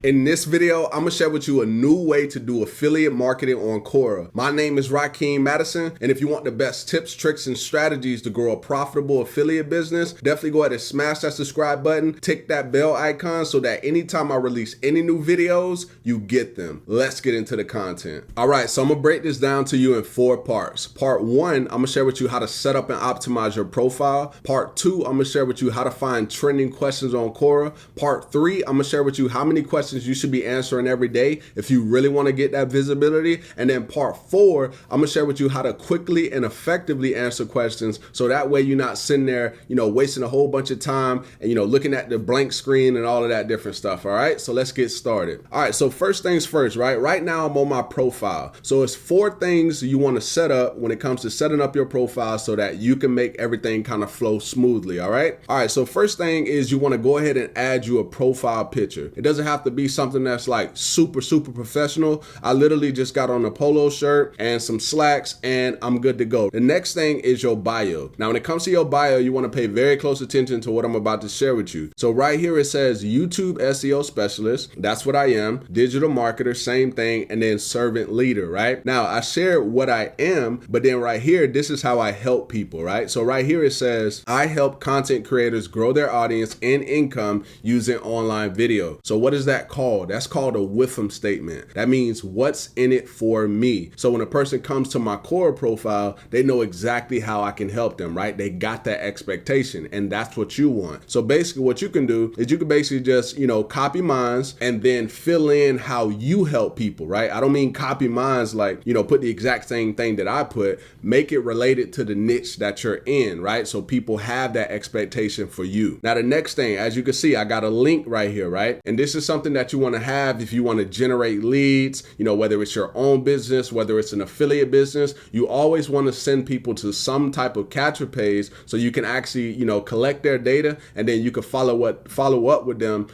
In this video, I'm gonna share with you a new way to do affiliate marketing on Quora. My name is Rakeem Madison, and if you want the best tips, tricks, and strategies to grow a profitable affiliate business, definitely go ahead and smash that subscribe button, tick that bell icon so that anytime I release any new videos, you get them. Let's get into the content. All right, so I'm gonna break this down to you in 4 parts. Part 1, I'm gonna share with you how to set up and optimize your profile. Part 2, I'm gonna share with you how to find trending questions on Quora. Part 3, I'm gonna share with you how many questions you should be answering every day if you really want to get that visibility. And then part 4, I'm gonna share with you how to quickly and effectively answer questions so that way you're not sitting there, wasting a whole bunch of time and, looking at the blank screen and all of that different stuff. All right, so let's get started. All right, so first things first, right? Right now I'm on my profile. So it's 4 things you want to set up when it comes to setting up your profile so that you can make everything kind of flow smoothly. All right. All right. So first thing is you want to go ahead and add you a profile picture. It doesn't have to be something that's like super professional. I literally just got on a polo shirt and some slacks and I'm good to go. The next thing is your bio. Now, when it comes to your bio, you want to pay very close attention to what I'm about to share with you. So right here, it says YouTube SEO specialist. That's what I am. Digital marketer, same thing. And then servant leader, right? Now I shared what I am, but then right here, this is how I help people, right? So right here, it says, I help content creators grow their audience and income using online video. So what is that called? That's called a with them statement. That means what's in it for me. So when a person comes to my Quora profile, they know exactly how I can help them, right? They got that expectation, and that's what you want. So basically what you can do is you can basically just, copy mines and then fill in how you help people, right? I don't mean copy mines like, put the exact same thing that I put, make it related to the niche that you're in, right? So people have that expectation for you. Now, the next thing, as you can see, I got a link right here, right? And this is something that you want to have if you want to generate leads, whether it's your own business, whether it's an affiliate business, you always want to send people to some type of capture page so you can actually, collect their data and then you can follow up with them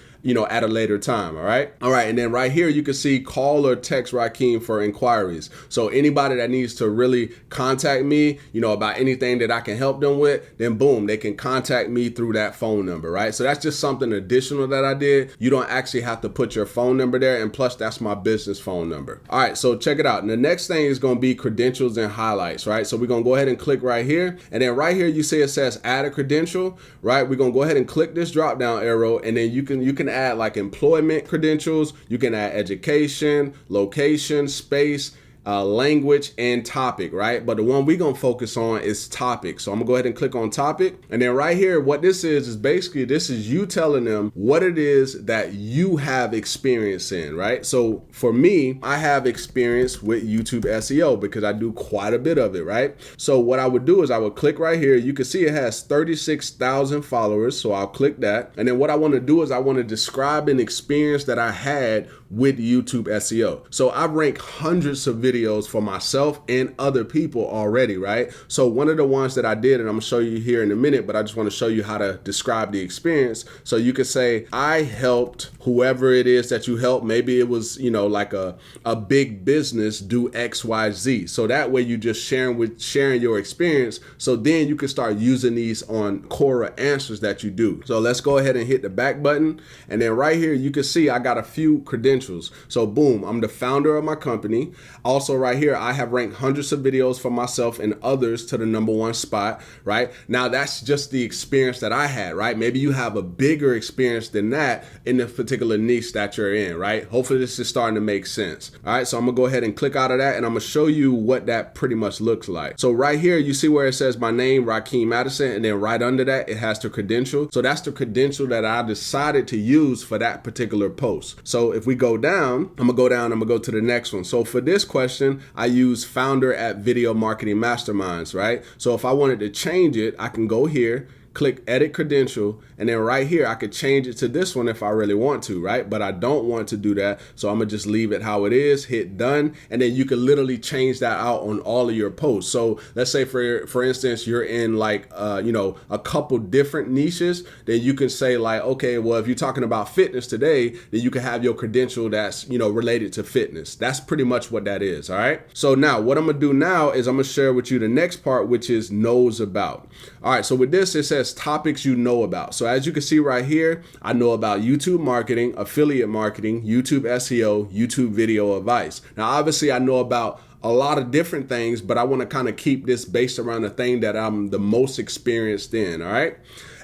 at a later time. All right. And then right here, you can see call or text Rakeem for inquiries. So anybody that needs to really contact me, about anything that I can help them with, then boom, they can contact me through that phone number. Right. So that's just something additional that I did. You don't actually have to put your phone number there. And plus that's my business phone number. All right. So check it out. And the next thing is going to be credentials and highlights. Right. So we're going to go ahead and click right here. And then right here, you see it says add a credential. Right. We're going to go ahead and click this drop down arrow. And then you can add like employment credentials, you can add education, location, space, language, and topic, right? But the one we're gonna focus on is topic. So I'm gonna go ahead and click on topic. And then right here, what this is basically, this is you telling them what it is that you have experience in, right? So for me, I have experience with YouTube SEO because I do quite a bit of it, right? So what I would do is I would click right here. You can see it has 36,000 followers. So I'll click that. And then what I want to do is I want to describe an experience that I had with YouTube SEO. So I rank hundreds of videos for myself and other people already, right? So one of the ones that I did, and I'm gonna show you here in a minute, but I just want to show you how to describe the experience. So you could say, I helped whoever it is that you helped. Maybe it was, like a big business do XYZ. So that way you just sharing your experience. So then you can start using these on Quora answers that you do. So let's go ahead and hit the back button. And then right here, you can see I got a few credentials. So boom, I'm the founder of my company. Also right here, I have ranked hundreds of videos for myself and others to the #1 spot, right? Now that's just the experience that I had, right? Maybe you have a bigger experience than that in the particular niche that you're in, right? Hopefully this is starting to make sense. All right, so I'm gonna go ahead and click out of that and I'm gonna show you what that pretty much looks like. So right here, you see where it says my name, Rakeem Madison, and then right under that, it has the credential. So that's the credential that I decided to use for that particular post. So if we go down, I'm gonna go to the next one. So for this question, I use founder at Video Marketing Masterminds, right? So if I wanted to change it, I can go here, click edit credential, and then right here, I could change it to this one if I really want to, right? But I don't want to do that. So I'm gonna just leave it how it is, hit done. And then you can literally change that out on all of your posts. So let's say for instance, you're in like, a couple different niches, then you can say like, okay, well, if you're talking about fitness today, then you can have your credential that's, related to fitness. That's pretty much what that is. All right. So now what I'm gonna do now is I'm gonna share with you the next part, which is knows about. All right. So with this, it says says topics you know about. So as you can see right here, I know about YouTube marketing, affiliate marketing, YouTube SEO, YouTube video advice. Now, obviously I know about a lot of different things, but I want to kind of keep this based around the thing that I'm the most experienced in. All right.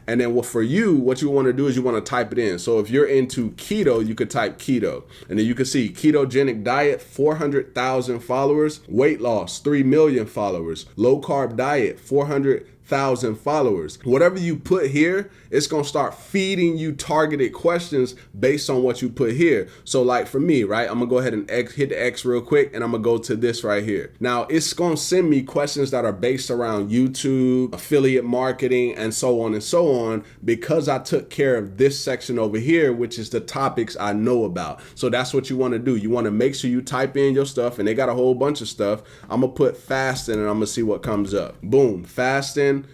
And then for you, what you want to do is you want to type it in. So if you're into keto, you could type keto. And then you can see ketogenic diet, 400,000 followers, weight loss, 3 million followers, low carb diet, 400,000 followers. Whatever you put here, it's going to start feeding you targeted questions based on what you put here. So like for me, right, I'm going to go ahead and hit the X real quick, and I'm going to go to this right here. Now it's going to send me questions that are based around YouTube, affiliate marketing, and so on and so on, because I took care of this section over here, which is the topics I know about. So that's what you want to do. You want to make sure you type in your stuff, and they got a whole bunch of stuff. I'm going to put fasting, and I'm going to see what comes up. Boom, fasting.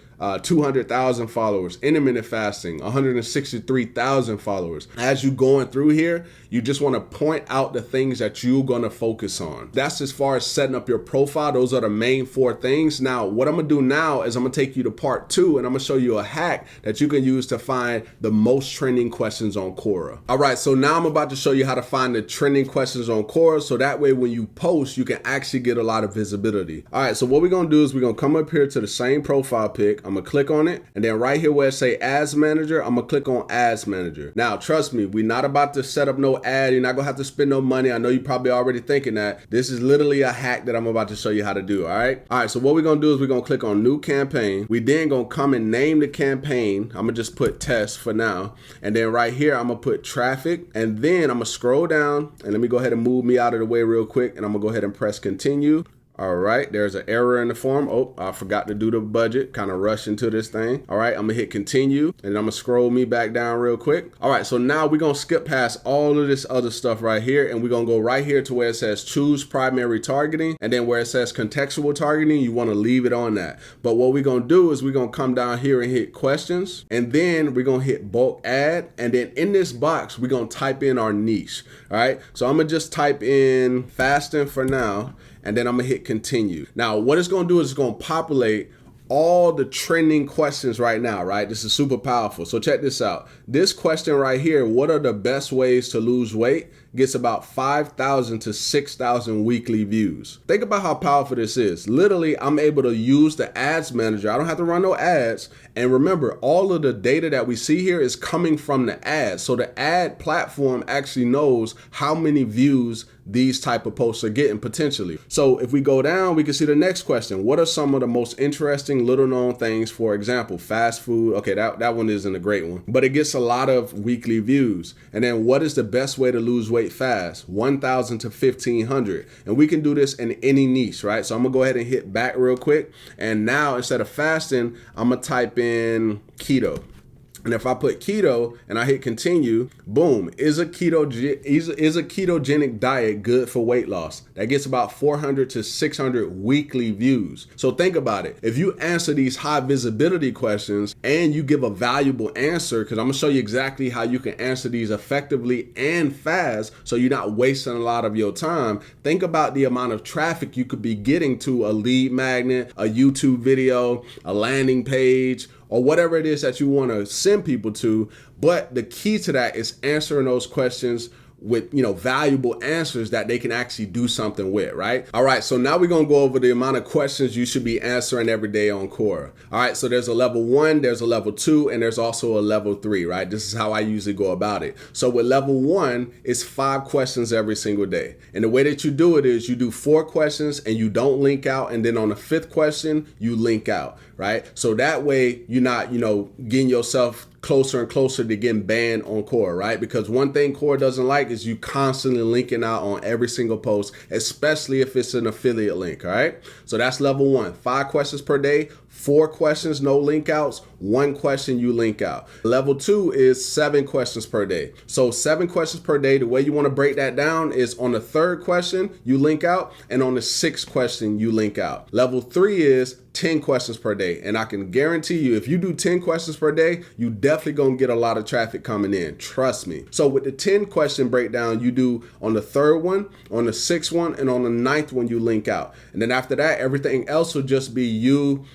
200,000 followers, intermittent fasting, 163,000 followers. As you going through here, you just want to point out the things that you're going to focus on. That's as far as setting up your profile. Those are the main 4 things. Now, what I'm going to do now is I'm going to take you to part 2, and I'm going to show you a hack that you can use to find the most trending questions on Quora. All right, so now I'm about to show you how to find the trending questions on Quora, so that way when you post, you can actually get a lot of visibility. All right, so what we're going to do is we're going to come up here to the same profile pic. I'm going to click on it, and then right here where it say Ads Manager, I'm going to click on Ads Manager. Now, trust me, we're not about to set up no ad. You're not going to have to spend no money. I know you're probably already thinking that. This is literally a hack that I'm about to show you how to do, all right? All right, so what we're going to do is we're going to click on New Campaign. We then going to come and name the campaign. I'm going to just put Test for now. And then right here, I'm going to put Traffic. And then I'm going to scroll down, and let me go ahead and move me out of the way real quick. And I'm going to go ahead and press Continue. All right, there's an error in the form. Oh, I forgot to do the budget, kind of rush into this thing. All right, I'm gonna hit continue, and I'm gonna scroll me back down real quick. All right, so now we're gonna skip past all of this other stuff right here, and we're gonna go right here to where it says choose primary targeting, and then where it says contextual targeting, you wanna leave it on that. But what we're gonna do is we're gonna come down here and hit questions, and then we're gonna hit bulk ad, and then in this box, we're gonna type in our niche. All right, so I'm gonna just type in fasting for now, and then I'm gonna hit continue. Now, what it's gonna do is it's gonna populate all the trending questions right now, right? This is super powerful. So check this out. This question right here, what are the best ways to lose weight, gets about 5,000 to 6,000 weekly views. Think about how powerful this is. Literally, I'm able to use the Ads Manager. I don't have to run no ads. And remember, all of the data that we see here is coming from the ads. So the ad platform actually knows how many views these type of posts are getting potentially. So if we go down, we can see the next question. What are some of the most interesting little known things? For example, fast food. Okay, that one isn't a great one, but it gets a lot of weekly views. And then what is the best way to lose weight fast? 1,000 to 1,500. And we can do this in any niche, right? So I'm gonna go ahead and hit back real quick. And now instead of fasting, I'm gonna type in keto. And if I put keto and I hit continue, boom, is a ketogenic diet good for weight loss? That gets about 400 to 600 weekly views. So think about it. If you answer these high visibility questions and you give a valuable answer, because I'm gonna show you exactly how you can answer these effectively and fast so you're not wasting a lot of your time. Think about the amount of traffic you could be getting to a lead magnet, a YouTube video, a landing page, or whatever it is that you want to send people to. But the key to that is answering those questions with, valuable answers that they can actually do something with, right? All right, so now we're gonna go over the amount of questions you should be answering every day on Quora. All right, so there's a level 1, there's a level 2, and there's also a level 3, right? This is how I usually go about it. So with level 1, it's 5 questions every single day. And the way that you do it is you do 4 questions and you don't link out, and then on the 5th question, you link out, right? So that way you're not, getting yourself closer and closer to getting banned on Quora, right? Because one thing Quora doesn't like is you constantly linking out on every single post, especially if it's an affiliate link, all right? So that's level 1, 5 questions per day, 4 questions, no link outs, 1 question you link out. Level 2 is 7 questions per day. So 7 questions per day, the way you want to break that down is on the 3rd question, you link out, and on the 6th question, you link out. Level 3 is 10 questions per day. And I can guarantee you, if you do 10 questions per day, you definitely gonna get a lot of traffic coming in. Trust me. So with the 10 question breakdown, you do on the 3rd one, on the 6th one, and on the 9th one, you link out. And then after that, everything else will just be you,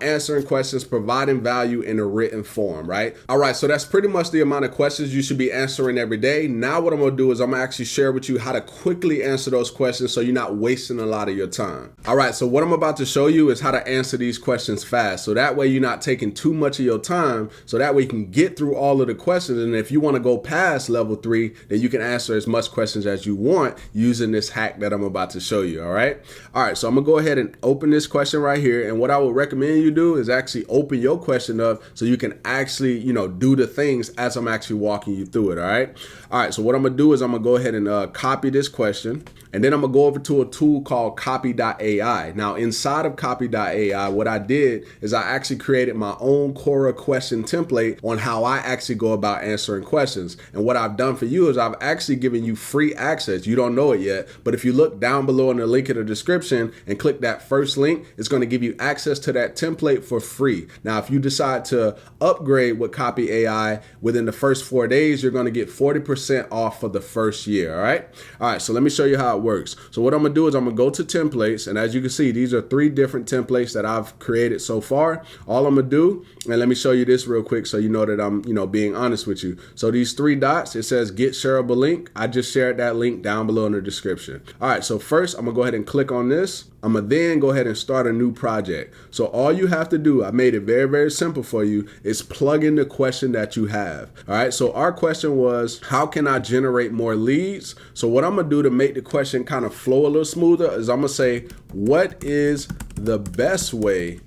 answering questions, providing value in a written form, right? All right, so that's pretty much the amount of questions you should be answering every day. Now what I'm gonna do is I'm gonna actually share with you how to quickly answer those questions so you're not wasting a lot of your time. All right, so what I'm about to show you is how to answer these questions fast. So that way you're not taking too much of your time, so that way you can get through all of the questions. And if you wanna go past level 3, then you can answer as much questions as you want using this hack that I'm about to show you, all right? All right, so I'm gonna go ahead and open this question right here. And what I would recommend you do is actually open your question up so you can actually, do the things as I'm actually walking you through it, all right? All right, so what I'm gonna do is I'm gonna go ahead and copy this question. And then I'm gonna go over to a tool called Copy.ai. Now inside of Copy.ai, what I did is I actually created my own Quora question template on how I actually go about answering questions. And what I've done for you is I've actually given you free access. You don't know it yet, but if you look down below in the link in the description and click that first link, it's gonna give you access to that template for free. Now, if you decide to upgrade with Copy.ai within the first 4 days, you're gonna get 40% off for the first year, all right? All right, so let me show you how it works. So what I'm gonna do is I'm gonna go to templates, and as you can see, these are 3 different templates that I've created so far. All I'm gonna do, and let me show you this real quick so you know that I'm being honest with you. So these 3 dots, it says get shareable link. I just shared that link down below in the description. All right, so first I'm gonna go ahead and click on this. I'm gonna then go ahead and start a new project. So all you have to do, I made it very, very simple for you, is plug in the question that you have. All right, so our question was, how can I generate more leads? So what I'm gonna do to make the question kind of flow a little smoother is I'm gonna say, what is the best way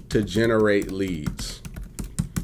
to generate leads?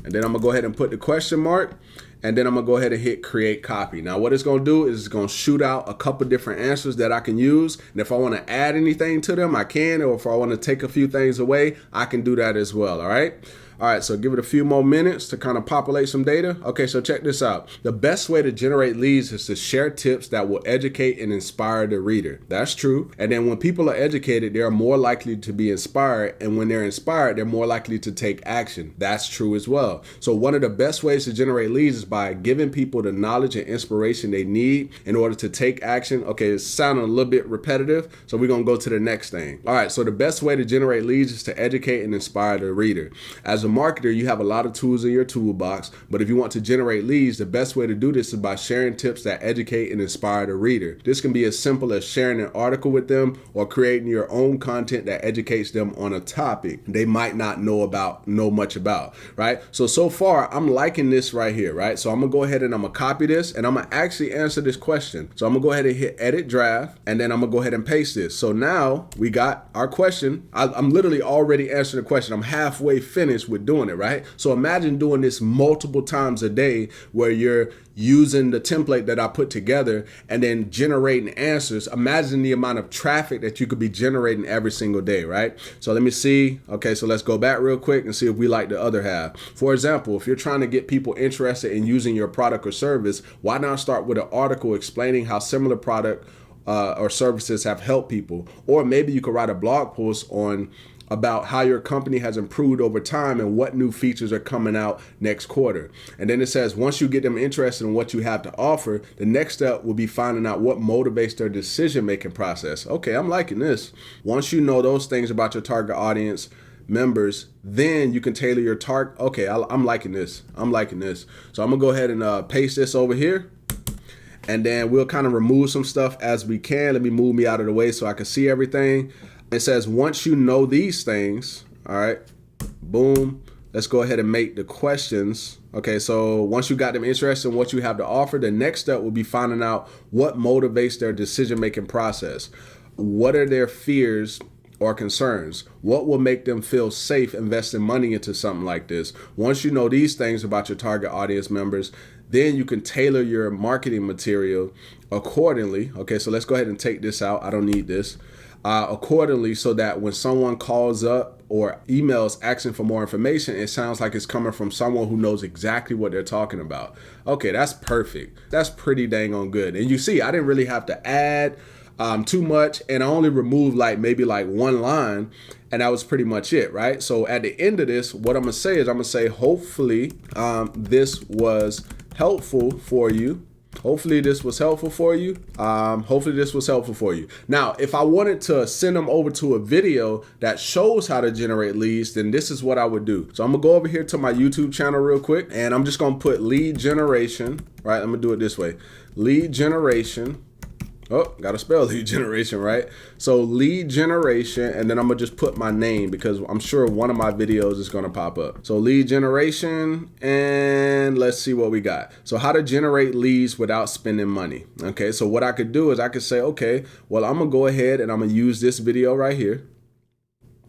And then I'm gonna go ahead and put the question mark. And then I'm gonna go ahead and hit create copy. Now what it's gonna do is it's gonna shoot out a couple different answers that I can use. And if I wanna add anything to them, I can, or if I wanna take a few things away, I can do that as well, all right? All right, so give it a few more minutes to kind of populate some data. Okay, so check this out. The best way to generate leads is to share tips that will educate and inspire the reader. That's true. And then when people are educated, they're more likely to be inspired. And when they're inspired, they're more likely to take action. That's true as well. So one of the best ways to generate leads is by giving people the knowledge and inspiration they need in order to take action. Okay, it's sounding a little bit repetitive, so we're gonna go to the next thing. All right, so the best way to generate leads is to educate and inspire the reader. As a marketer, you have a lot of tools in your toolbox, but if you want to generate leads, the best way to do this is by sharing tips that educate and inspire the reader. This can be as simple as sharing an article with them or creating your own content that educates them on a topic they might not know much about, right? So far, I'm liking this right here, right? So I'm gonna go ahead and I'm gonna copy this and I'm gonna actually answer this question. So I'm gonna go ahead and hit edit draft, and then I'm gonna go ahead and paste this. So now we got our question. I'm literally already answering the question. I'm halfway finished with doing it, right? So imagine doing this multiple times a day where you're using the template that I put together and then generating answers. Imagine the amount of traffic that you could be generating every single day, right? So let me see. Okay, so let's go back real quick and see if we like the other half. For example, if you're trying to get people interested in using your product or service, why not start with an article explaining how similar product or services have helped people? Or maybe you could write a blog post about how your company has improved over time and what new features are coming out next quarter. And then it says, once you get them interested in what you have to offer, the next step will be finding out what motivates their decision-making process. Okay, I'm liking this. Once you know those things about your target audience members, then you can tailor your target. Okay, I'm liking this. I'm liking this. So I'm gonna go ahead and paste this over here. And then we'll kind of remove some stuff as we can. Let me move me out of the way so I can see everything. It says, once you know these things, all right, boom, let's go ahead and make the questions. Okay, so once you got them interested in what you have to offer, the next step will be finding out what motivates their decision-making process. What are their fears or concerns? What will make them feel safe investing money into something like this? Once you know these things about your target audience members, then you can tailor your marketing material accordingly. Okay, so let's go ahead and take this out. I don't need this. Accordingly, so that when someone calls up or emails asking for more information, it sounds like it's coming from someone who knows exactly what they're talking about. Okay, that's perfect. That's pretty dang on good. And you see, I didn't really have to add too much, and I only removed maybe one line, and that was pretty much it, right? So at the end of this, what I'm gonna say is hopefully this was helpful for you. Hopefully this was helpful for you. Now, if I wanted to send them over to a video that shows how to generate leads, then this is what I would do. So I'm gonna go over here to my YouTube channel real quick, and I'm just gonna put lead generation, right? I'm gonna do it this way. Lead generation. Oh, gotta spell lead generation, right? So lead generation, and then I'm gonna just put my name because I'm sure one of my videos is gonna pop up. So lead generation, and let's see what we got. So how to generate leads without spending money. Okay, so what I could do is I could say, okay, well, I'm gonna go ahead and I'm gonna use this video right here.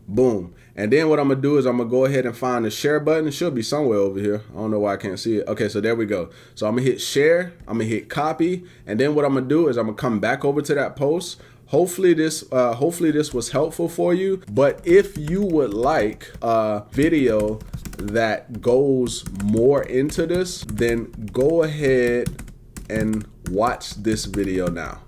Boom. And then what I'm gonna do is I'm gonna go ahead and find the share button. It should be somewhere over here. I don't know why I can't see it. Okay, so there we go. So I'm gonna hit share, I'm gonna hit copy, and then what I'm gonna do is I'm gonna come back over to that post. Hopefully this was helpful for you. But if you would like a video that goes more into this, then go ahead and watch this video now.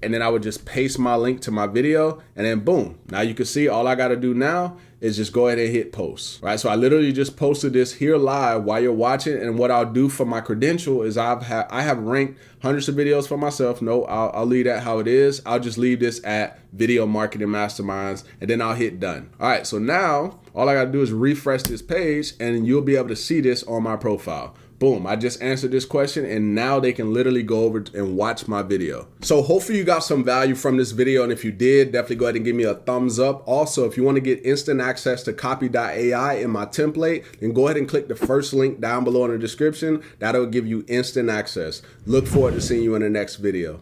And then I would just paste my link to my video, and then boom. Now you can see all I gotta do now is just go ahead and hit post, right? So I literally just posted this here live while you're watching, and what I'll do for my credential is I have ranked hundreds of videos for myself. No, I'll leave that how it is. I'll just leave this at Video Marketing Masterminds, and then I'll hit done. All right, so now all I gotta do is refresh this page, and you'll be able to see this on my profile. Boom, I just answered this question, and now they can literally go over and watch my video. So hopefully you got some value from this video, and if you did, definitely go ahead and give me a thumbs up. Also, if you want to get instant access to Copy.ai in my template, then go ahead and click the first link down below in the description. That'll give you instant access. Look forward to seeing you in the next video.